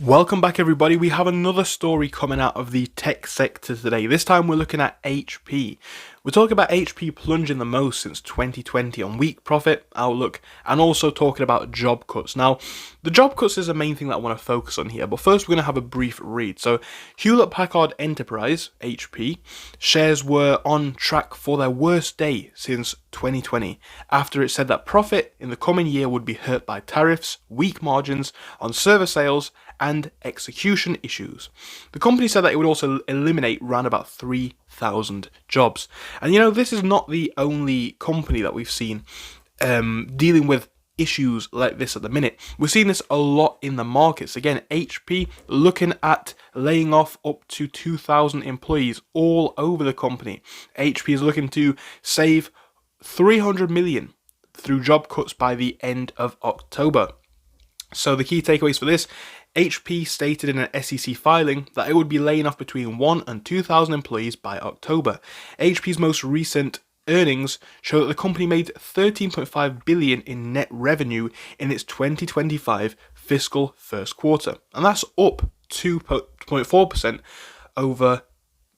Welcome back, everybody. We have another story coming out of the tech sector today. This time we're looking at HP. We're talking about HP plunging the most since 2020 on weak profit outlook, and also talking about job cuts. Now, the job cuts is the main thing that I want to focus on here, but first we're going to have a brief read. So, Hewlett-Packard Enterprise, HP, shares were on track for their worst day since 2020, after it said that profit in the coming year would be hurt by tariffs, weak margins on server sales, and execution issues. The company said that it would also eliminate around about 3,000 jobs. And this is not the only company that we've seen dealing with issues like this at the minute. We're seeing this a lot in the markets. Again, HP looking at laying off up to 2,000 employees all over the company. HP is looking to save 300 million through job cuts by the end of October. So the key takeaways for this: HP stated in an SEC filing that it would be laying off between 1 and 2,000 employees by October. HP's most recent earnings show that the company made $13.5 billion in net revenue in its 2025 fiscal first quarter, and that's up 2.4%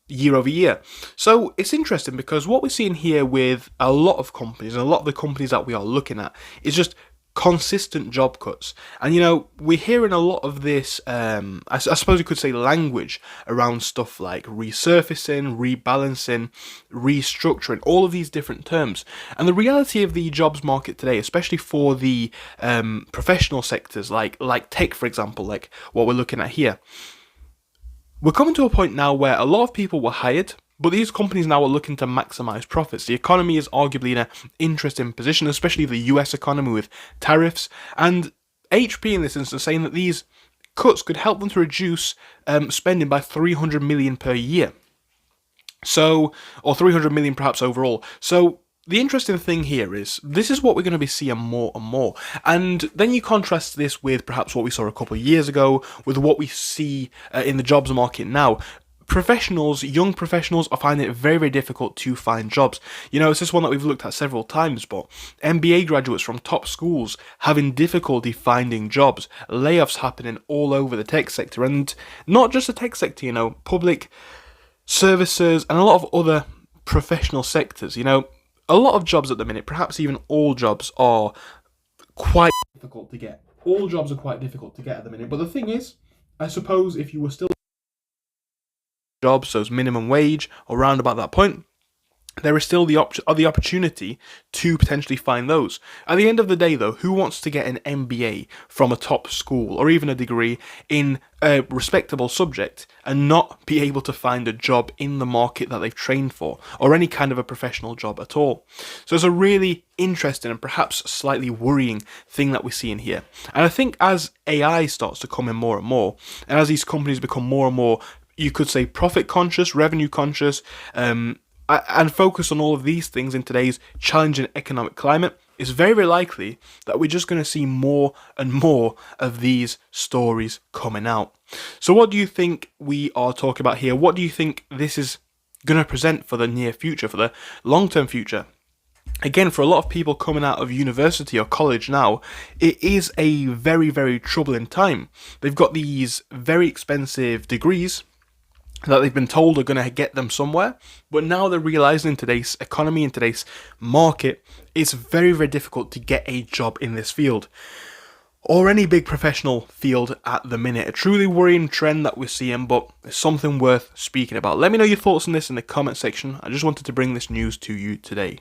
year over year. So it's interesting because what we're seeing here with a lot of companies, and a lot of the companies that we are looking at, is just consistent job cuts. And we're hearing a lot of this I suppose you could say language around stuff like resurfacing, rebalancing, restructuring, all of these different terms. And the reality of the jobs market today, especially for the professional sectors like tech, for example, like what we're looking at here, we're coming to a point now where a lot of people were hired, but these companies now are looking to maximize profits. The economy is arguably in an interesting position, especially the US economy with tariffs. And HP in this instance saying that these cuts could help them to reduce spending by 300 million per year. So, or 300 million perhaps overall. So, the interesting thing here is, this is what we're going to be seeing more and more. And then you contrast this with perhaps what we saw a couple of years ago, with what we see in the jobs market now. Young professionals are finding it very, very difficult to find jobs. It's just one that we've looked at several times, but MBA graduates from top schools having difficulty finding jobs, layoffs happening all over the tech sector, and not just the tech sector, public services and a lot of other professional sectors. A lot of jobs at the minute, perhaps even all jobs, are quite difficult to get. All jobs are quite difficult to get at the minute, but the thing is, I suppose if you were still jobs, so it's minimum wage or round about that point, there is still the opportunity to potentially find those. At the end of the day, though, who wants to get an MBA from a top school or even a degree in a respectable subject and not be able to find a job in the market that they've trained for, or any kind of a professional job at all? So it's a really interesting and perhaps slightly worrying thing that we're seeing here. And I think as AI starts to come in more and more, and as these companies become more and more, you could say, profit conscious, revenue conscious, and focus on all of these things in today's challenging economic climate, it's very, very likely that we're just going to see more and more of these stories coming out. So what do you think we are talking about here? What do you think this is going to present for the near future, for the long-term future? Again, for a lot of people coming out of university or college now, it is a very, very troubling time. They've got these very expensive degrees that they've been told are going to get them somewhere, but now they're realizing in today's economy, in today's market, it's very, very difficult to get a job in this field or any big professional field at the minute. A truly worrying trend that we're seeing, but it's something worth speaking about. Let me know your thoughts on this in the comment section. I just wanted to bring this news to you today.